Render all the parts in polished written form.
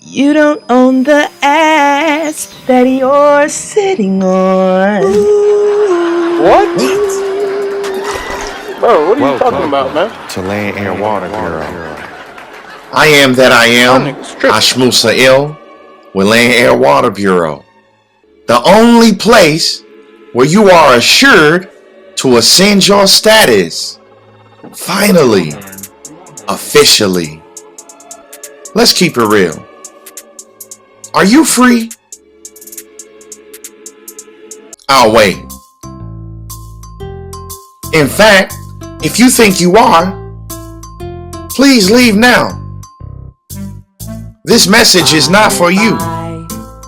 You don't own the ass that you're sitting on. What? Bro, what are you talking about, man? To Land, Air, Water Bureau. I am that I am. Y'all niggas tripping. Ashmusa Il with Land, Air, Water Bureau. The only place where you are assured to ascend your status. Finally. Officially. Let's keep it real. Are you free? I'll wait. In fact, if you think you are, please leave now. This message is not for you.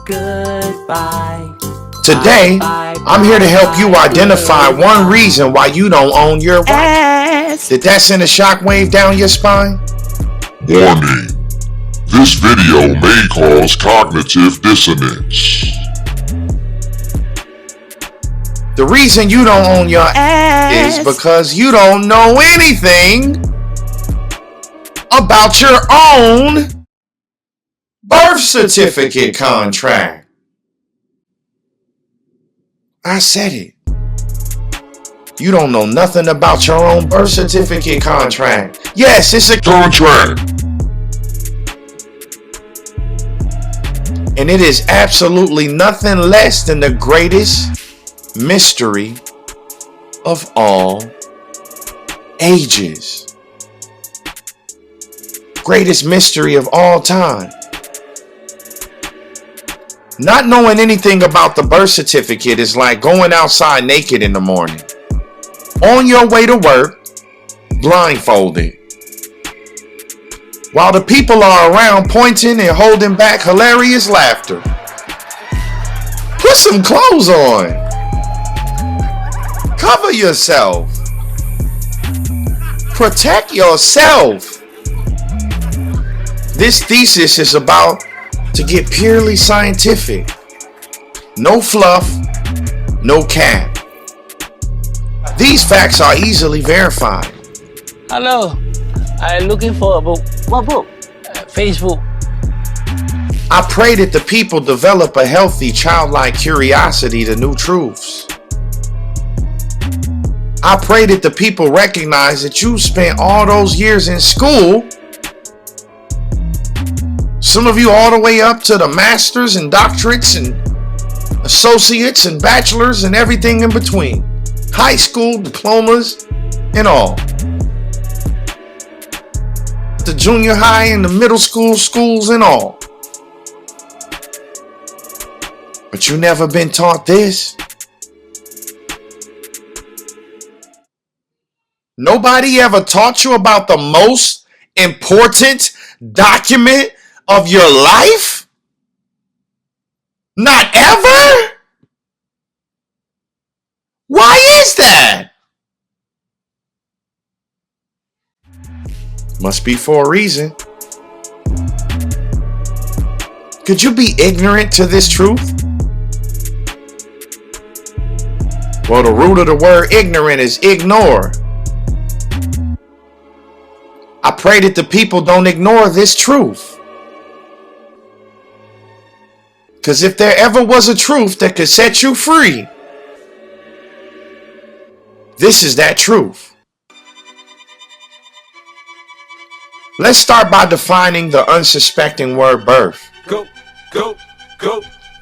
Goodbye. Today, I'm here to help you identify one reason why you don't own your ass. Did that send a shockwave down your spine? Warning. This video may cause cognitive dissonance. The reason you don't own your ass is because you don't know anything about your own birth certificate contract. I said it. You don't know nothing about your own birth certificate contract. Yes, it's a Contract. And it is absolutely nothing less than the greatest mystery of all ages. Greatest mystery of all time. Not knowing anything about the birth certificate is like going outside naked in the morning, on your way to work, blindfolded, while the people are around pointing and holding back hilarious laughter. Put some clothes on. Cover yourself. Protect yourself. This thesis is about to get purely scientific. No fluff, no cap. These facts are easily verified. Hello, I'm looking for a book. What book? Facebook. I pray that the people develop a healthy, childlike curiosity to new truths. I pray that the people recognize that you spent all those years in school, some of you all the way up to the masters and doctorates and associates and bachelors and everything in between. High school diplomas and all. The junior high and the middle school schools and all. But you never been taught this. Nobody ever taught you about the most important document of your life? Not ever? Why is that? Must be for a reason. Could you be ignorant to this truth? Well, the root of the word ignorant is ignore. I pray that the people don't ignore this truth. Because if there ever was a truth that could set you free, this is that truth. Let's start by defining the unsuspecting word birth. Go.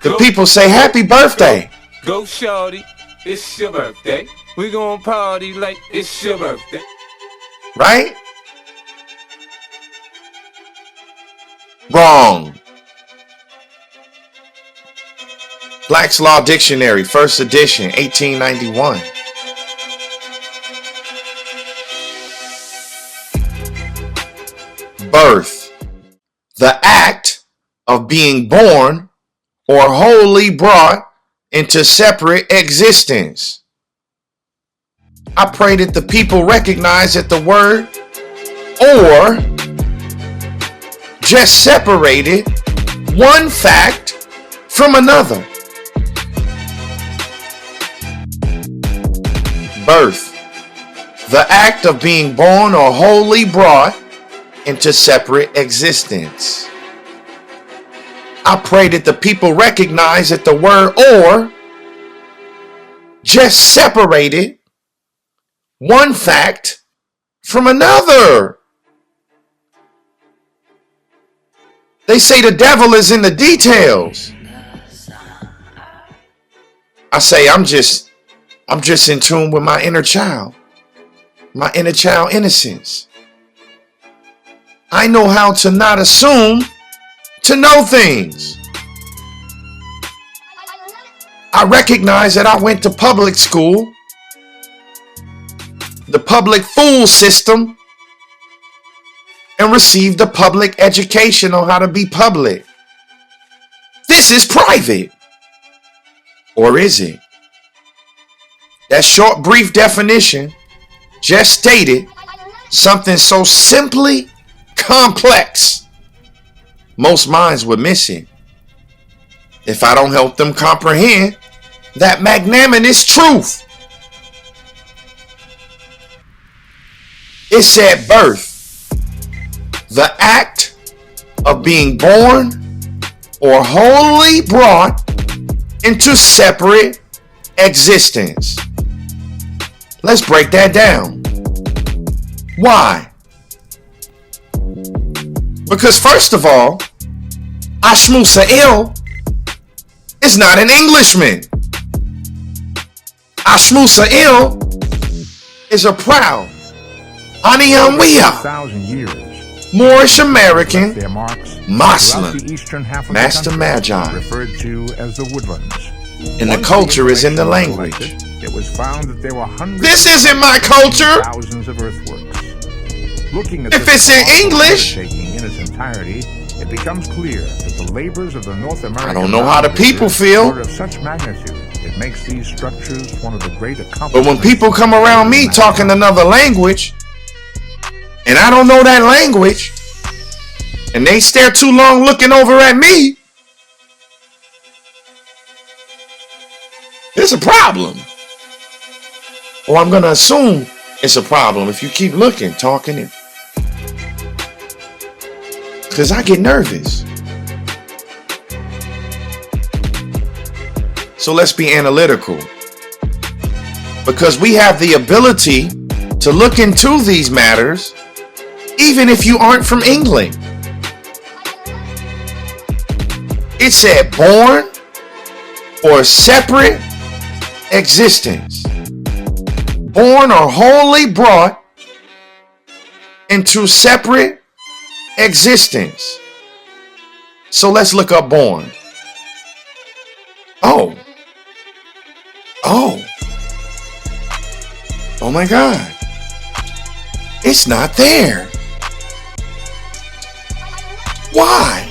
The people say happy birthday. Go, shawty. It's your birthday. We gon' party like it's your birthday. Right? Wrong. Black's Law Dictionary, first edition, 1891. Birth, the act of being born or wholly brought into separate existence. I pray that the people recognize that the word or just separated one fact from another. Birth, the act of being born or wholly brought into separate existence. I pray that the people recognize that the word or just separated one fact from another. They say the devil is in the details. I say I'm just in tune with my inner child innocence. I know how to not assume to know things. I recognize that I went to public school, the public fool system, and received a public education on how to be public. This is private. Or is it? That short, brief definition just stated something so simply complex, most minds would miss it if I don't help them comprehend that magnanimous truth. It said birth, the act of being born or wholly brought into separate existence. Let's break that down. Why? Because first of all, Ashmusa is not an Englishman. Ashmusa is a proud Aniyanwiya, Moorish American, Muslim, Master Magi. Referred to as the Woodlands. And the culture is in the language. It was found that there were hundreds. This isn't my culture. Thousands of earthworks. Looking at if it's in English, in its entirety, it becomes clear that the labors of the North American. I don't know how the people feel. Of such magnitude, it makes these structures one of the great accomplishments. But when people come around me talking another language, and I don't know that language, and they stare too long looking over at me, it's a problem. Or I'm going to assume it's a problem if you keep looking, talking it. Because I get nervous. So let's be analytical. Because we have the ability to look into these matters even if you aren't from England. It said born or separate existence. Born or wholly brought into separate existence. So let's look up born. Oh my God. It's not there. Why?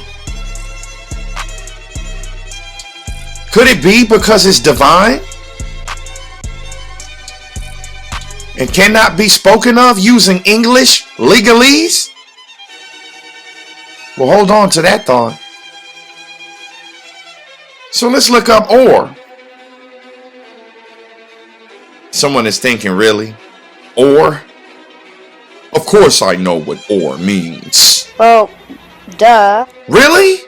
Could it be because it's divine and cannot be spoken of using English legalese? Well, hold on to that thought. So let's look up or. Someone is thinking, really? Or? Of course I know what or means. Well, duh. Really?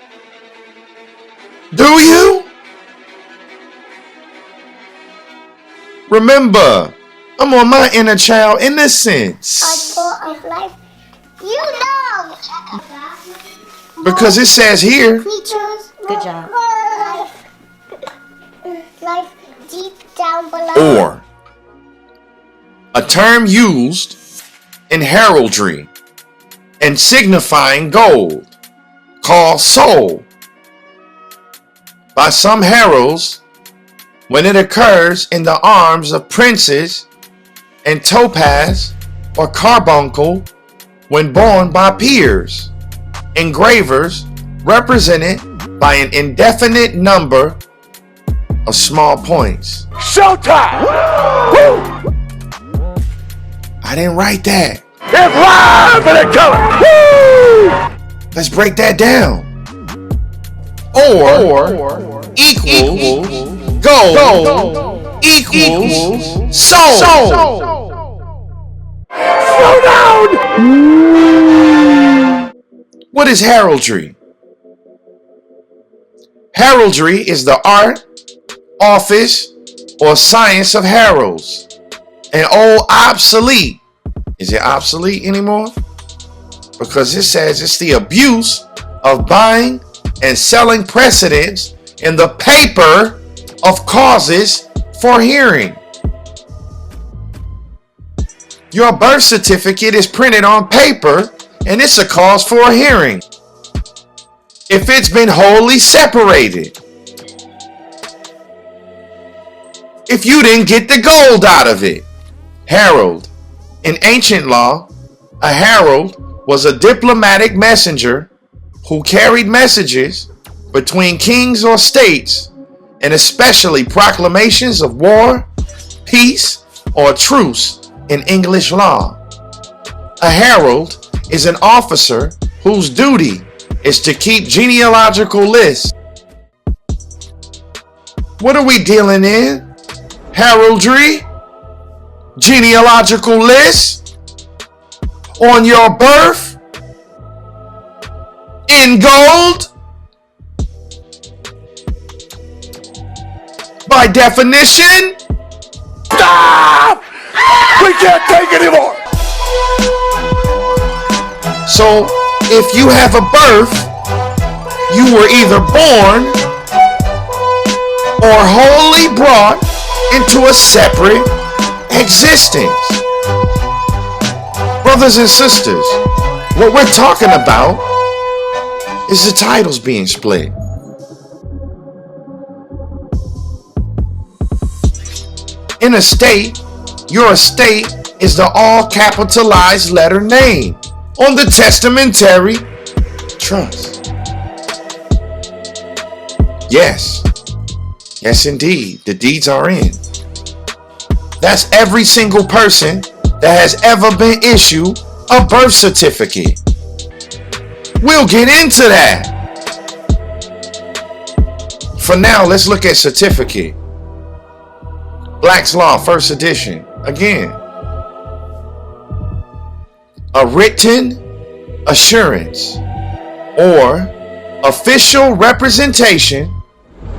Do you? Remember, I'm on my inner child innocence. Of life, you know. Because it says here. Good job. Life deep down below. Or. A term used in heraldry and signifying gold, called soul. By some heralds, when it occurs in the arms of princes, and topaz or carbuncle when borne by peers, engravers represented by an indefinite number of small points. Showtime! Woo! I didn't write that. It's live and in color! Woo! Let's break that down. Or equals gold equals soul. Slow down! What is heraldry? Heraldry is the art, office, or science of heralds. An old obsolete. Is it obsolete anymore? Because it says it's the abuse of buying and selling precedents in the paper of causes for hearing. Your birth certificate is printed on paper and it's a cause for a hearing. If it's been wholly separated. If you didn't get the gold out of it. Herald. In ancient law, a herald was a diplomatic messenger who carried messages between kings or states, and especially proclamations of war, peace, or truce in English law. A herald is an officer whose duty is to keep genealogical lists. What are we dealing in? Heraldry? Genealogical lists? On your birth? In gold? By definition? Stop! We can't take it anymore! So, if you have a birth, you were either born or wholly brought into a separate existence. Brothers and sisters, what we're talking about is the titles being split. In a state, your estate is the all capitalized letter name on the testamentary trust. Yes. Yes, indeed. The deeds are in. That's every single person that has ever been issued a birth certificate. We'll get into that. For now, let's look at certificate. Black's Law, first edition. Again. A written assurance or official representation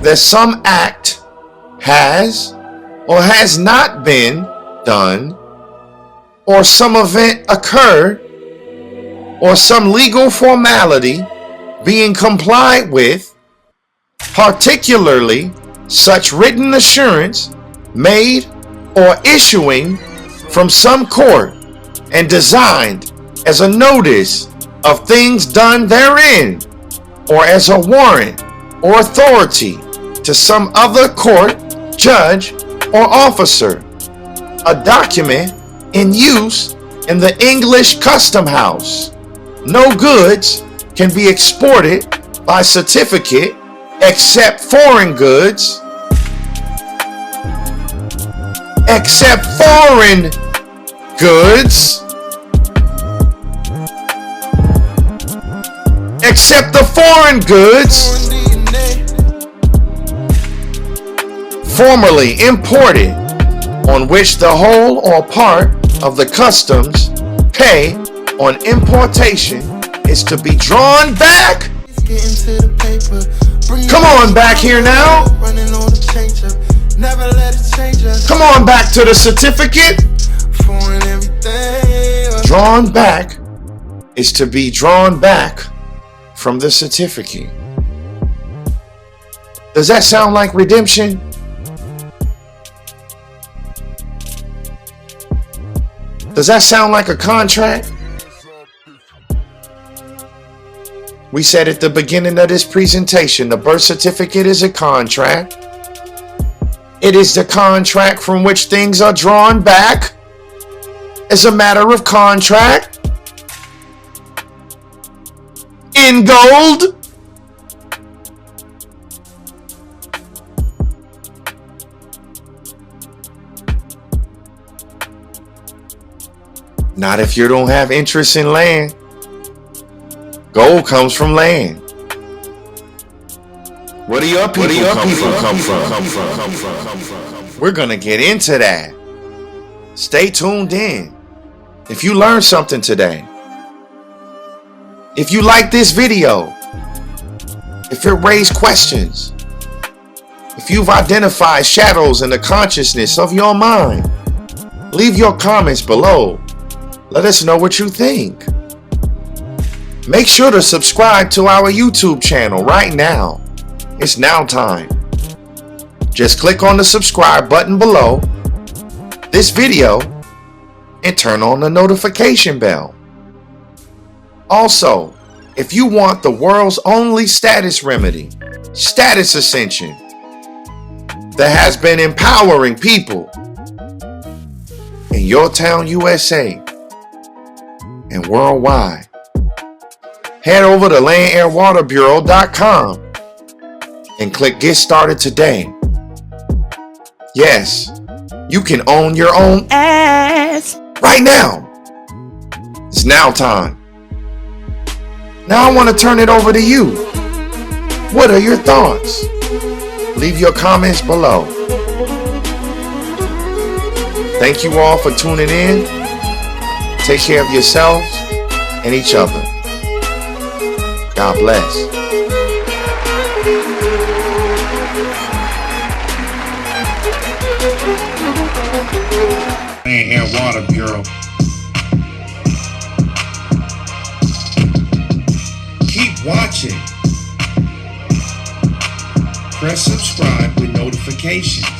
that some act has or has not been done, or some event occurred, or some legal formality being complied with, particularly such written assurance made or issuing from some court and designed as a notice of things done therein, or as a warrant or authority to some other court, judge, or officer. A document in use in the English Custom House. No goods can be exported by certificate except foreign goods. Except foreign goods. Except the foreign goods formerly imported, on which the whole or part of the customs pay on importation is to be drawn back. Come on back here now. Come on back to the certificate. Drawn back is to be drawn back from the certificate. Does that sound like redemption? Does that sound like a contract? We said at the beginning of this presentation, the birth certificate is a contract. It is the contract from which things are drawn back as a matter of contract in gold. Not if you don't have interest in land. Gold comes from land. Where do your people come from? We're going to get into that. Stay tuned in. If you learned something today, if you like this video, if it raised questions, if you've identified shadows in the consciousness of your mind, leave your comments below. Let us know what you think. Make sure to subscribe to our YouTube channel right now. It's now time. Just click on the subscribe button below this video and turn on the notification bell. Also, if you want the world's only status remedy, Status Ascension, that has been empowering people in your town, USA, and worldwide, head over to landairwaterbureau.com and click Get Started today. Yes, you can own your own ass right now. It's now time. Now I want to turn it over to you. What are your thoughts? Leave your comments below. Thank you all for tuning in. Take care of yourselves and each other. God bless. Land Air Water Bureau. Keep watching. Press subscribe with notifications.